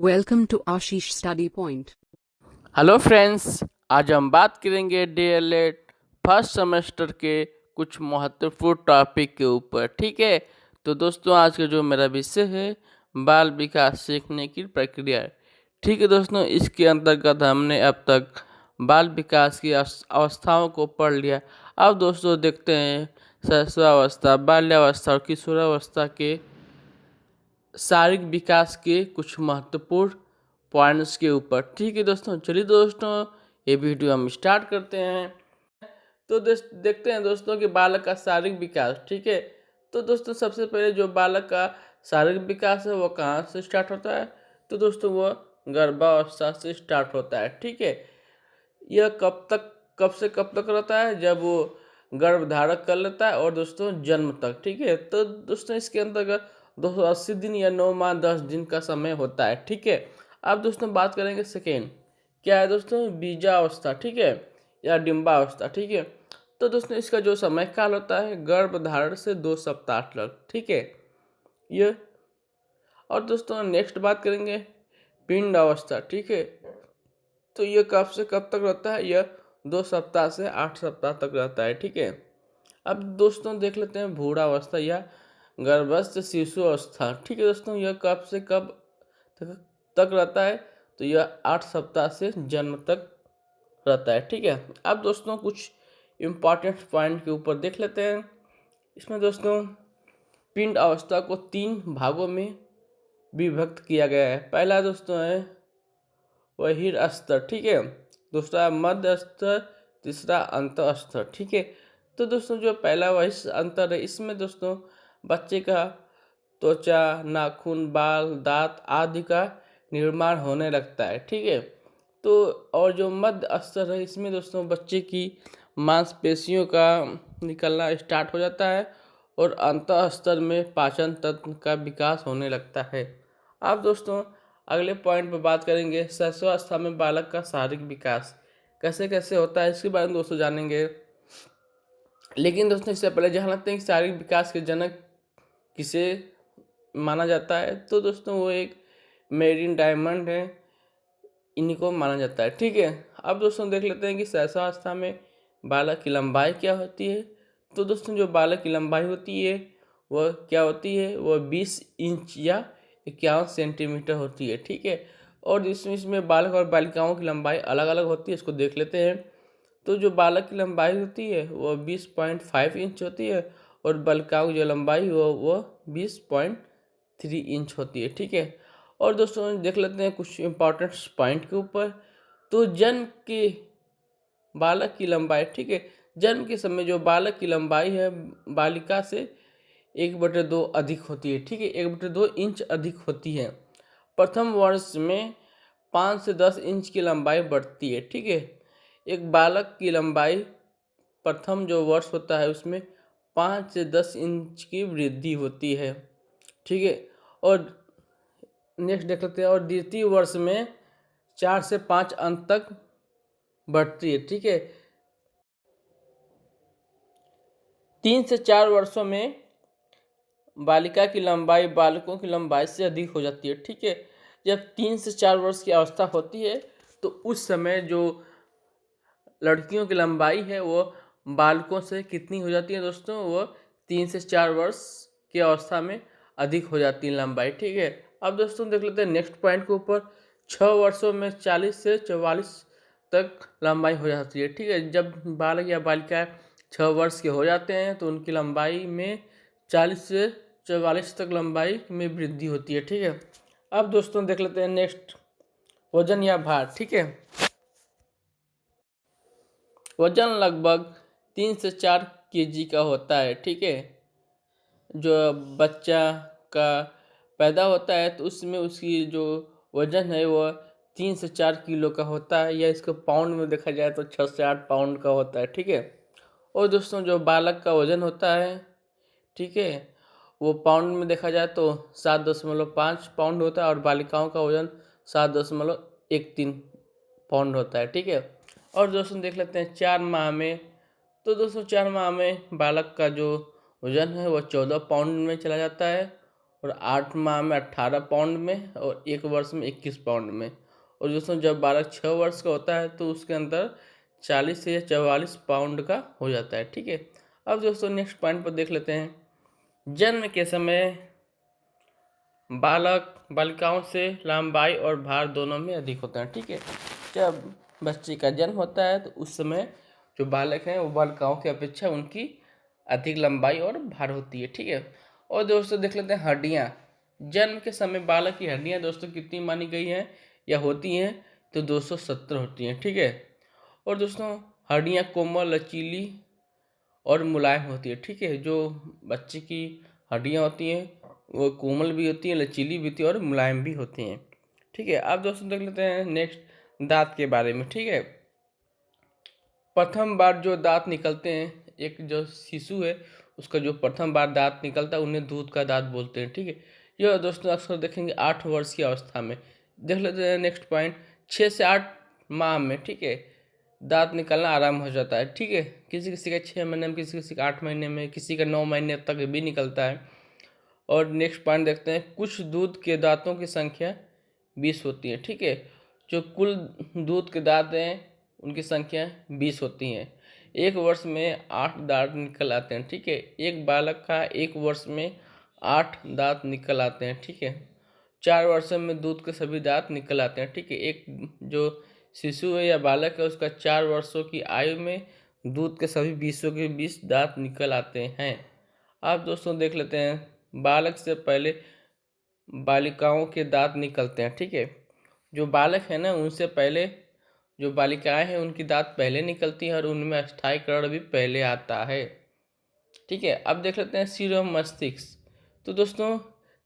Welcome to Ashish Study Point. Hello friends, आज हम बात करेंगे डीएलएड फर्स्ट सेमेस्टर के कुछ महत्वपूर्ण टॉपिक के ऊपर। ठीक है, तो दोस्तों आज का जो मेरा विषय है बाल विकास सीखने की प्रक्रिया। ठीक है दोस्तों, इसके अंतर्गत हमने अब तक बाल विकास की अवस्थाओं को पढ़ लिया। अब दोस्तों देखते हैं शैशवावस्था, बाल्यावस्था और किशोरावस्था के शारीरिक विकास के कुछ महत्वपूर्ण पॉइंट्स के ऊपर। ठीक है दोस्तों, चलिए दोस्तों ये वीडियो हम स्टार्ट करते हैं। तो देखते हैं दोस्तों कि बालक का शारीरिक विकास। ठीक है, तो दोस्तों सबसे पहले जो बालक का शारीरिक विकास है वो कहाँ से स्टार्ट होता है? तो दोस्तों वो गर्भावस्था से स्टार्ट होता है। ठीक है, यह कब से कब तक रहता है? जब वो गर्भ धारक कर लेता है और दोस्तों जन्म तक। ठीक है, तो दोस्तों इसके अंतर्गत 280 दिन या 9 माह 10 दिन का समय होता है। ठीक है, अब दोस्तों बात करेंगे सेकेंड, क्या है दोस्तों? बीजावस्था। ठीक है, या डिम्बावस्था। ठीक है, तो दोस्तों इसका जो समय काल होता है गर्भ धारण से 2 सप्ताह तक। ठीक है, ये और दोस्तों नेक्स्ट बात करेंगे पिंड अवस्था। ठीक है, तो यह कब से कब तक रहता है? यह 2 सप्ताह से 8 सप्ताह तक रहता है। ठीक है, अब दोस्तों देख लेते हैं भ्रूणावस्था या गर्भस्थ शिशु अवस्था। ठीक है दोस्तों, यह कब से कब तक रहता है? तो यह 8 सप्ताह से जन्म तक रहता है। ठीक है, अब दोस्तों कुछ इम्पॉर्टेंट पॉइंट के ऊपर देख लेते हैं। इसमें दोस्तों पिंड अवस्था को 3 भागों में विभक्त किया गया है। पहला दोस्तों है बहिर स्तर। ठीक है, दूसरा मध्य स्तर, तीसरा अंत स्तर। ठीक है, तो दोस्तों जो पहला वही अंतर है, इसमें दोस्तों बच्चे का त्वचा, नाखून, बाल, दांत आदि का निर्माण होने लगता है। ठीक है, तो और जो मध्य स्तर है इसमें दोस्तों बच्चे की मांसपेशियों का निकलना स्टार्ट हो जाता है और अंत स्तर में पाचन तंत्र का विकास होने लगता है। अब दोस्तों अगले पॉइंट पर बात करेंगे शैशवावस्था में बालक का शारीरिक विकास कैसे कैसे होता है, इसके बारे में दोस्तों जानेंगे। लेकिन दोस्तों इससे पहले जान लेते हैं कि शारीरिक विकास के जनक किसे माना जाता है। तो दोस्तों वो एक मेरिन डायमंड है, इन्हीं को माना जाता है। ठीक है, अब दोस्तों देख लेते हैं कि शैशवावस्था में बालक की लंबाई क्या होती है। तो दोस्तों जो बालक की लंबाई होती है वह क्या होती है? वह 20 इंच या 51 सेंटीमीटर होती है। ठीक है, और इसमें बालक और बालिकाओं की लंबाई अलग अलग होती है, इसको देख लेते हैं। तो जो बालक की लंबाई होती है वह 20.5 इंच होती है और बालिकाओं की जो लंबाई वो 20.3 इंच होती है। ठीक है, और दोस्तों देख लेते हैं कुछ इम्पोर्टेंट पॉइंट के ऊपर। तो जन्म के बालक की लंबाई। ठीक है, जन्म के समय जो बालक की लंबाई है बालिका से 1/2 अधिक होती है। ठीक है, 1/2 इंच अधिक होती है। प्रथम वर्ष में 5 से 10 इंच की लंबाई बढ़ती है। ठीक है, एक बालक की लंबाई प्रथम जो वर्ष होता है उसमें 5 से 10 इंच की वृद्धि होती है। ठीक है, और नेक्स्ट देख लेते हैं, और द्वितीय वर्ष में 4 से 5 अंक तक बढ़ती है। ठीक है, 3 से 4 वर्षों में बालिका की लंबाई बालकों की लंबाई से अधिक हो जाती है। ठीक है, जब 3 से 4 वर्ष की अवस्था होती है तो उस समय जो लड़कियों की लंबाई है वो बालकों से कितनी हो जाती है दोस्तों? वो 3 से 4 वर्ष की अवस्था में अधिक हो जाती है लंबाई। ठीक है, अब दोस्तों देख लेते हैं नेक्स्ट पॉइंट के ऊपर। 6 वर्षों में 40 से 44 तक लंबाई हो जाती है। ठीक है, जब बालक या बालिका 6 वर्ष के हो जाते हैं तो उनकी लंबाई में 40 से 44 तक लंबाई में वृद्धि होती है। ठीक है, अब दोस्तों देख लेते हैं नेक्स्ट वजन या भार। ठीक है, वजन लगभग 3 से 4 केजी का होता है। ठीक है, जो बच्चा का पैदा होता है तो उसमें उसकी जो वजन है वह 3 से 4 किलो का होता है, या इसको पाउंड में देखा जाए तो 6 से 8 पाउंड का होता है। ठीक है, और दोस्तों जो बालक का वजन होता है, ठीक है, वो पाउंड में देखा जाए तो 7.5 पाउंड होता है और बालिकाओं का वजन 7.13 पाउंड होता है। ठीक है, और दोस्तों देख लेते हैं 4 माह में। तो दोस्तों 4 माह में बालक का जो वजन है वह 14 पाउंड में चला जाता है और 8 माह में 18 पाउंड में और 1 वर्ष में 21 पाउंड में। और दोस्तों जब बालक 6 वर्ष का होता है तो उसके अंदर 40 से 44 पाउंड का हो जाता है। ठीक है, अब दोस्तों नेक्स्ट पॉइंट पर देख लेते हैं। जन्म के समय बालक बालिकाओं से लंबाई और भार दोनों में अधिक होता है। ठीक है, जब बच्चे का जन्म होता है तो उस समय जो बालक हैं वो बालिकाओं की अपेक्षा उनकी अधिक लंबाई और भार होती है। ठीक है, और दोस्तों देख लेते हैं हड्डियाँ। जन्म के समय बालक की हड्डियाँ दोस्तों कितनी मानी गई हैं या होती हैं, तो 270 होती हैं। ठीक है, और दोस्तों हड्डियाँ कोमल, लचीली और मुलायम होती है। ठीक है, जो बच्चे की हड्डियाँ होती हैं वो कोमल भी होती हैं, लचीली भी होती है और मुलायम भी होती हैं। ठीक है, अब दोस्तों देख लेते हैं नेक्स्ट दांत के बारे में। ठीक है, प्रथम बार जो दांत निकलते हैं, एक जो शिशु है उसका जो प्रथम बार दांत निकलता है उन्हें दूध का दांत बोलते हैं। ठीक है, यह दोस्तों अक्सर देखेंगे 8 वर्ष की अवस्था में। देख लेते हैं नेक्स्ट पॉइंट, 6 से 8 माह में। ठीक है, दांत निकलना आराम हो जाता है। ठीक है, किसी किसी का 6 महीने में, किसी किसी का 8 महीने में, किसी का 9 महीने तक भी निकलता है। और नेक्स्ट पॉइंट देखते हैं, कुछ दूध के दांतों की संख्या 20 होती है। ठीक है, जो कुल दूध के दांत हैं उनकी संख्या 20 होती हैं। 1 वर्ष में 8 दांत निकल आते हैं। ठीक है, एक बालक का 1 वर्ष में 8 दांत निकल आते हैं। ठीक है, 4 वर्षों में दूध के सभी दांत निकल आते हैं। ठीक है, एक जो शिशु है या बालक है उसका 4 वर्षों की आयु में दूध के सभी 20 के 20 दांत निकल आते हैं। अब दोस्तों देख लेते हैं, बालक से पहले बालिकाओं के दांत निकलते हैं। ठीक है, जो बालक है ना उनसे पहले जो बालिकाएं हैं उनकी दांत पहले निकलती है और उनमें अस्थायीकरण भी पहले आता है। ठीक है, अब देख लेते हैं सिर एवं मस्तिष्क। तो दोस्तों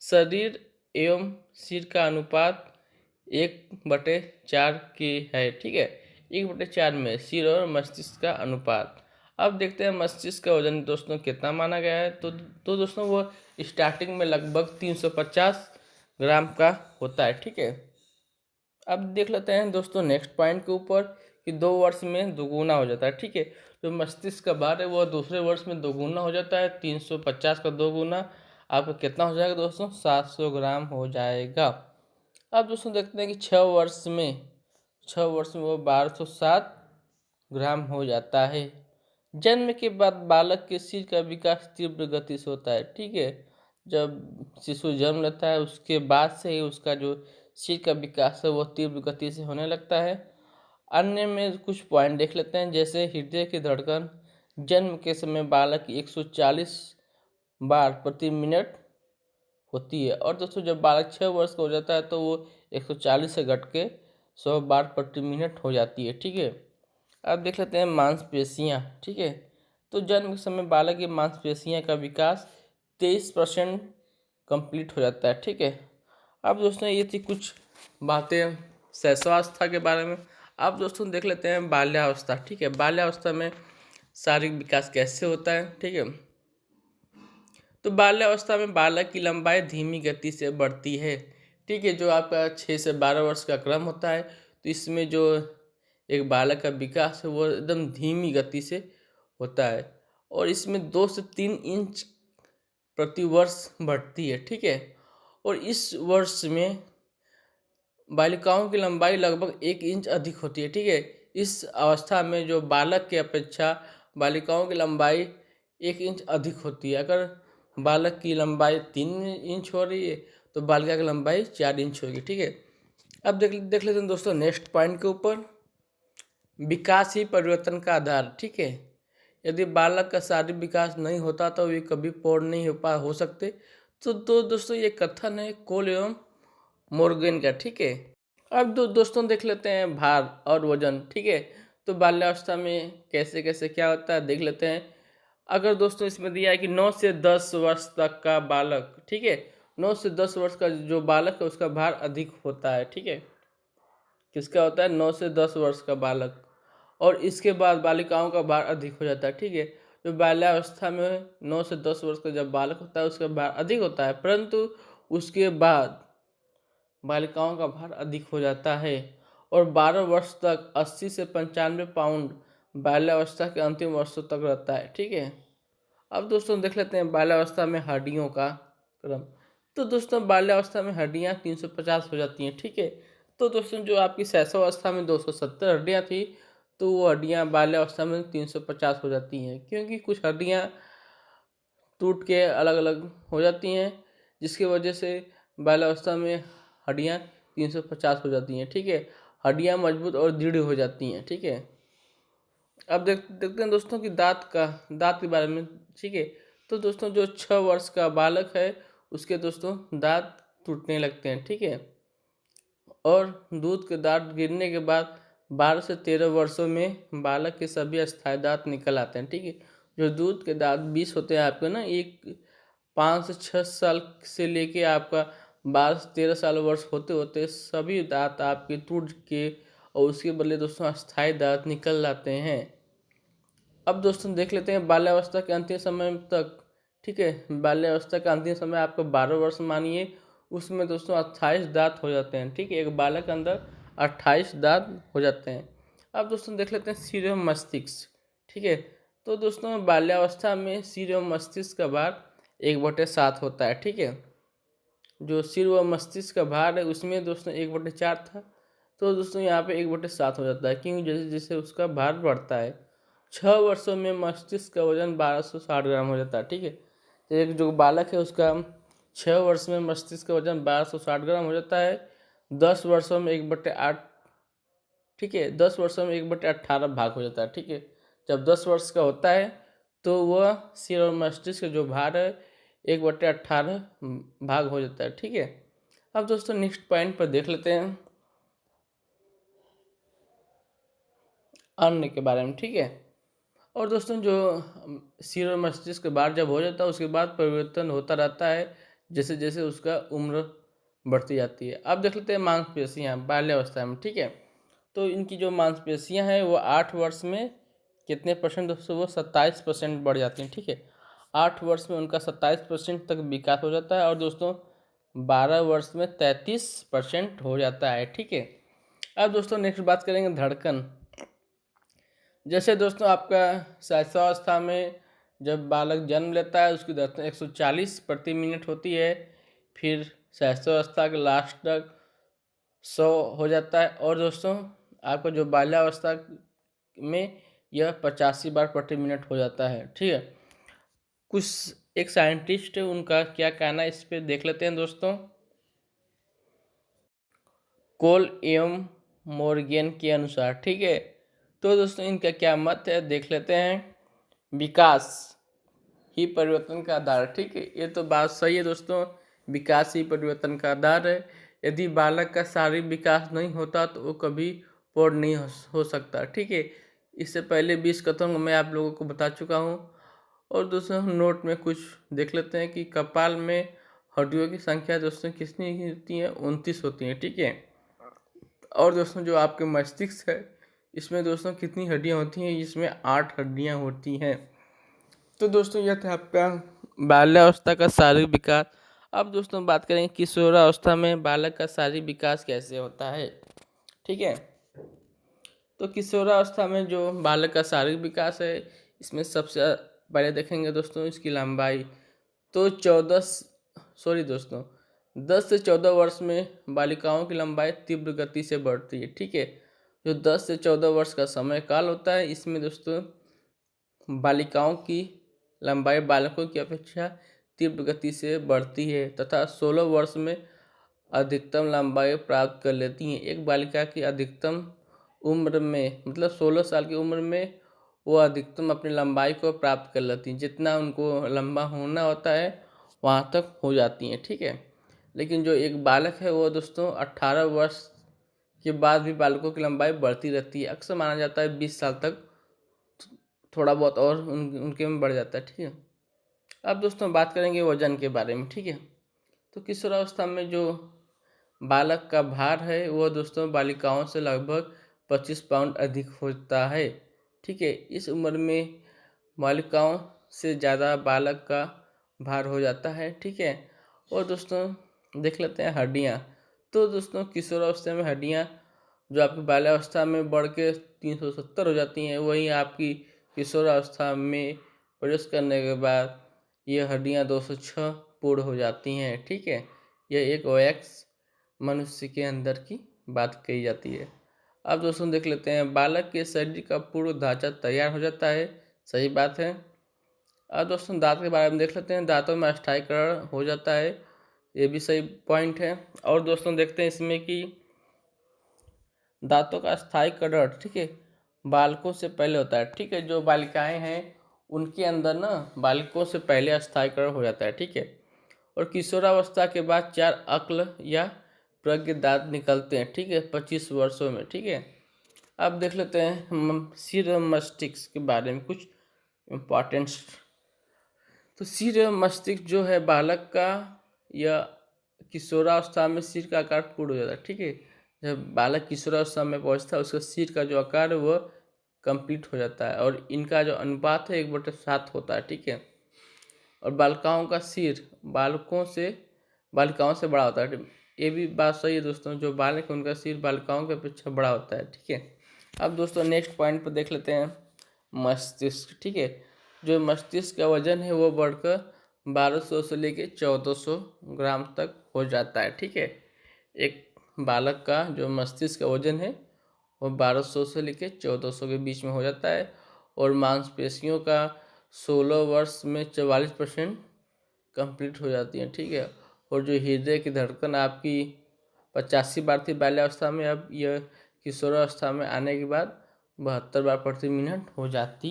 शरीर एवं सिर का अनुपात 1/4 की है। ठीक है, 1/4 में सिर और मस्तिष्क का अनुपात। अब देखते हैं मस्तिष्क का वजन दोस्तों कितना माना गया है। तो दोस्तों वो स्टार्टिंग में लगभग 350 ग्राम का होता है। ठीक है, अब देख लेते हैं दोस्तों नेक्स्ट पॉइंट के ऊपर कि 2 वर्ष में दोगुना हो जाता है। ठीक है, जो मस्तिष्क का भार है वो दूसरे वर्ष में दोगुना हो जाता है। 350 का 2 गुना आपका कितना हो जाएगा दोस्तों, 700 ग्राम हो जाएगा। अब दोस्तों देखते हैं कि 6 वर्ष में वो 1207 ग्राम हो जाता है। जन्म के बाद बालक के सिर का विकास तीव्र गति से होता है। ठीक है, जब शिशु जन्म लेता है उसके बाद से ही उसका जो सिर का विकास है वो तीव्र गति से होने लगता है। अन्य में कुछ पॉइंट देख लेते हैं, जैसे हृदय की धड़कन जन्म के समय बालक की 140 बार प्रति मिनट होती है। और दोस्तों जब बालक 6 वर्ष का हो जाता है तो वो 140 से घट के 100 बार प्रति मिनट हो जाती है। ठीक है, अब देख लेते हैं मांसपेशियाँ। ठीक है, तो जन्म के समय बालक की मांसपेशियाँ का विकास 23% कंप्लीट हो जाता है। ठीक है, अब दोस्तों ये थी कुछ बातें शैशवावस्था के बारे में। अब दोस्तों देख लेते हैं बाल्यावस्था। ठीक है, बाल्यावस्था में शारीरिक विकास कैसे होता है। ठीक है, तो बाल्यावस्था में बालक की लंबाई धीमी गति से बढ़ती है। ठीक है, जो आपका 6 से 12 वर्ष का क्रम होता है तो इसमें जो एक बालक का विकास है वो एकदम धीमी गति से होता है और इसमें 2 से 3 इंच प्रति वर्ष बढ़ती है। ठीक है, और इस वर्ष में बालिकाओं की लंबाई लगभग 1 इंच अधिक होती है। ठीक है, इस अवस्था में जो बालक की अपेक्षा बालिकाओं की लंबाई 1 इंच अधिक होती है। अगर बालक की लंबाई 3 इंच हो रही है तो बालिका की लंबाई 4 इंच होगी। ठीक है, अब देख लेते हैं दोस्तों नेक्स्ट पॉइंट के ऊपर, विकास ही परिवर्तन का आधार। ठीक है, यदि बालक का शारीरिक विकास नहीं होता तो वे कभी प्रौढ़ नहीं हो सकते। तो दोस्तों ये कथन है कोल एवं मोर्गन का। ठीक है, अब दोस्तों देख लेते हैं भार और वजन। ठीक है, तो बाल्यावस्था में कैसे कैसे क्या होता है देख लेते हैं। अगर दोस्तों इसमें दिया है कि 9 से 10 वर्ष तक का बालक, ठीक है, 9 से 10 वर्ष का जो बालक है उसका भार अधिक होता है। ठीक है, किसका होता है, 9 से 10 वर्ष का बालक, और इसके बाद बालिकाओं का भार अधिक हो जाता है। ठीक है, जो बाल्यावस्था में 9 से 10 वर्ष का जब बालक होता है उसका भार अधिक होता है, परंतु उसके बाद बालिकाओं का भार अधिक हो जाता है और 12 वर्ष तक 80 से 95 पाउंड बाल्यावस्था के अंतिम वर्षों तक रहता है। ठीक है, अब दोस्तों देख लेते हैं बाल्यावस्था में हड्डियों का क्रम। तो दोस्तों बाल्यावस्था में हड्डियाँ 350 हो जाती हैं, ठीक है। तो दोस्तों जो आपकी शैशवावस्था में 270 हड्डियाँ थी, तो वो हड्डियाँ बाल्यावस्था में 350 हो जाती हैं, क्योंकि कुछ हड्डियाँ टूट के अलग अलग हो जाती हैं, जिसकी वजह से बाल्यावस्था में हड्डियाँ 350 हो जाती हैं, ठीक है। हड्डियाँ मजबूत और दृढ़ हो जाती हैं, ठीक है। अब देखते हैं दोस्तों कि दांत के बारे में, ठीक है। तो दोस्तों जो 6 वर्ष का बालक है उसके दोस्तों दांत टूटने लगते हैं, ठीक है। और दूध के दांत गिरने के बाद 12 से 13 वर्षों में बालक के सभी अस्थायी दांत निकल आते हैं, ठीक है। जो दूध के दांत 20 होते हैं आपके ना, एक 5 से 6 साल से लेके आपका 12 से 13 साल वर्ष होते होते सभी दांत आपके टूट के और उसके बदले दोस्तों अस्थायी दांत निकल आते हैं। अब दोस्तों देख लेते हैं बाल्यावस्था के अंतिम समय तक, ठीक है। बाल्यावस्था का अंतिम समय आपको 12 वर्ष मानिए, उसमें दोस्तों 28 दांत हो जाते हैं, ठीक है। एक बालक के अंदर 28 दांत हो जाते हैं। अब दोस्तों देख लेते हैं सिर एवं मस्तिष्क, ठीक है। तो दोस्तों बाल्यावस्था में सिर एवं मस्तिष्क का भार 1/7 होता है, ठीक है। जो सिर व मस्तिष्क का भार है उसमें दोस्तों 1/4 था, तो दोस्तों यहाँ पे 1/7 हो जाता है, क्योंकि जैसे जैसे उसका भार बढ़ता है। 6 वर्षों में मस्तिष्क का वजन 1260 ग्राम हो जाता है, ठीक है। तो एक जो बालक है उसका 6 वर्ष में मस्तिष्क का वजन 1260 ग्राम हो जाता है। 10 वर्षों में 1/8, ठीक है। 10 वर्षों में 1/18 भाग हो जाता है, ठीक है। जब 10 वर्ष का होता है तो वह सिर और मस्तिष्क का जो भार है 1/18 भाग हो जाता है, ठीक है। अब दोस्तों नेक्स्ट पॉइंट पर देख लेते हैं अन्न के बारे में, ठीक है। और दोस्तों जो सिर और मस्तिष्क का भार जब हो जाता है उसके बाद परिवर्तन होता रहता है जैसे जैसे उसका उम्र बढ़ती जाती है। अब देख लेते हैं मांसपेशियाँ बाल्यावस्था में, ठीक है। तो इनकी जो मांसपेशियाँ हैं वो 8 वर्ष में कितने परसेंट दोस्तों, वो 27% बढ़ जाती हैं, ठीक है। 8 वर्ष में उनका 27% तक विकास हो जाता है और दोस्तों 12 वर्ष में 33% हो जाता है, ठीक है। अब दोस्तों नेक्स्ट बात करेंगे धड़कन। जैसे दोस्तों आपका शैशवावस्था में जब बालक जन्म लेता है उसकी धड़कन 140 प्रति मिनट होती है, फिर शैशवावस्था के लास्ट तक 100 हो जाता है, और दोस्तों आपका जो बाल्यावस्था में यह 85 बार प्रति मिनट हो जाता है, ठीक है। कुछ एक साइंटिस्ट है उनका क्या कहना है इस पर देख लेते हैं दोस्तों। कोल एवं मॉर्गन के अनुसार, ठीक है। तो दोस्तों इनका क्या मत है देख लेते हैं। विकास ही परिवर्तन का आधार, ठीक है। ये तो बात सही है दोस्तों, विकास ही परिवर्तन का आधार है। यदि बालक का शारीरिक विकास नहीं होता तो वो कभी पूर्ण नहीं हो सकता, ठीक है। इससे पहले 20 कथनों मैं आप लोगों को बता चुका हूँ। और दोस्तों हम नोट में कुछ देख लेते हैं कि कपाल में हड्डियों की संख्या दोस्तों कितनी होती है, 29 होती हैं, ठीक है। और दोस्तों जो आपके मस्तिष्क है इसमें दोस्तों कितनी हड्डियाँ होती हैं, इसमें 8 हड्डियाँ होती हैं। तो दोस्तों यह था आपका बाल्यावस्था का शारीरिक विकास। अब दोस्तों बात करेंगे किशोरावस्था में बालक का शारीरिक विकास कैसे होता है, ठीक है। तो किशोरावस्था में जो बालक का शारीरिक विकास है इसमें सबसे पहले देखेंगे दोस्तों इसकी लंबाई। तो 10 से 14 वर्ष में बालिकाओं की लंबाई तीव्र गति से बढ़ती है, ठीक है। जो 10 से 14 वर्ष का समय काल होता है इसमें दोस्तों बालिकाओं की लंबाई बालकों की अपेक्षा तीव्र गति से बढ़ती है तथा 16 वर्ष में अधिकतम लंबाई प्राप्त कर लेती हैं। एक बालिका की अधिकतम उम्र में मतलब 16 साल की उम्र में वो अधिकतम अपनी लंबाई को प्राप्त कर लेती हैं, जितना उनको लंबा होना होता है वहाँ तक हो जाती हैं, ठीक है। लेकिन जो एक बालक है वो दोस्तों 18 वर्ष के बाद भी बालकों की लंबाई बढ़ती रहती है। अक्सर माना जाता है 20 साल तक थोड़ा बहुत और उनके में बढ़ जाता है, ठीक है। अब दोस्तों बात करेंगे वजन के बारे में, ठीक है। तो किशोरावस्था में जो बालक का भार है वह दोस्तों बालिकाओं से लगभग 25 पाउंड अधिक होता है, ठीक है। इस उम्र में बालिकाओं से ज़्यादा बालक का भार हो जाता है, ठीक है। और दोस्तों देख लेते हैं हड्डियाँ। तो दोस्तों किशोरावस्था में हड्डियाँ जो आपकी बाल्यावस्था में बढ़ के 370 हो जाती हैं, वहीं आपकी किशोरावस्था में प्रवेश करने के बाद ये हड्डियाँ 206 पूर्ण हो जाती हैं। ठीक है, यह एक वयस्क मनुष्य के अंदर की बात कही जाती है। अब दोस्तों देख लेते हैं, बालक के शरीर का पूर्ण ढांचा तैयार हो जाता है। सही बात है। अब दोस्तों दांत के बारे में देख लेते हैं, दांतों में अस्थायीकरण हो जाता है। ये भी सही पॉइंट है। और दोस्तों देखते हैं इसमें कि दांतों का अस्थायीकरण, ठीक है, बालकों से पहले होता है। ठीक है, जो बालिकाएं हैं उनके अंदर ना बालकों से पहले अस्थायीकरण हो जाता है। ठीक है, और किशोरावस्था के बाद 4 अक्ल या प्रज्ञ दांत निकलते हैं। ठीक है, 25 वर्षों में। ठीक है, अब देख लेते हैं सिर एवं मस्तिष्क के बारे में कुछ इम्पॉर्टेंट्स। तो सिर एवं मस्तिष्क जो है बालक का या किशोरावस्था में सिर का आकार पूर्ण हो जाता है। ठीक है, जब बालक किशोरावस्था में पहुंचता है उसका सिर का जो आकार है वह कंप्लीट हो जाता है, और इनका जो अनुपात है 1/7 होता है। ठीक है, और बालिकाओं का सिर बालकों से बालिकाओं से बड़ा होता है। ये भी बात सही है दोस्तों, जो बालक है उनका सिर बालिकाओं के अपेक्षा बड़ा होता है। ठीक है, अब दोस्तों नेक्स्ट पॉइंट पर देख लेते हैं मस्तिष्क। ठीक है, जो मस्तिष्क का वजन है वो बढ़कर 1200 से लेके 1400 ग्राम तक हो जाता है। ठीक है, एक बालक का जो मस्तिष्क का वजन है वो 1200 से लेके 1400 के बीच में हो जाता है, और मांसपेशियों का 16 वर्ष में 44% कंप्लीट हो जाती है। ठीक है, और जो हृदय की धड़कन आपकी 85 बार थी बाल्यावस्था में, अब यह किशोरावस्था में आने के बाद 72 बार प्रति मिनट हो जाती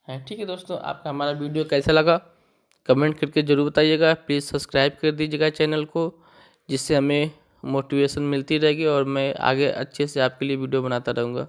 है। ठीक है दोस्तों, आपका हमारा वीडियो कैसा लगा कमेंट करके ज़रूर बताइएगा। प्लीज़ सब्सक्राइब कर दीजिएगा चैनल को, जिससे हमें मोटिवेशन मिलती रहेगी और मैं आगे अच्छे से आपके लिए वीडियो बनाता रहूँगा।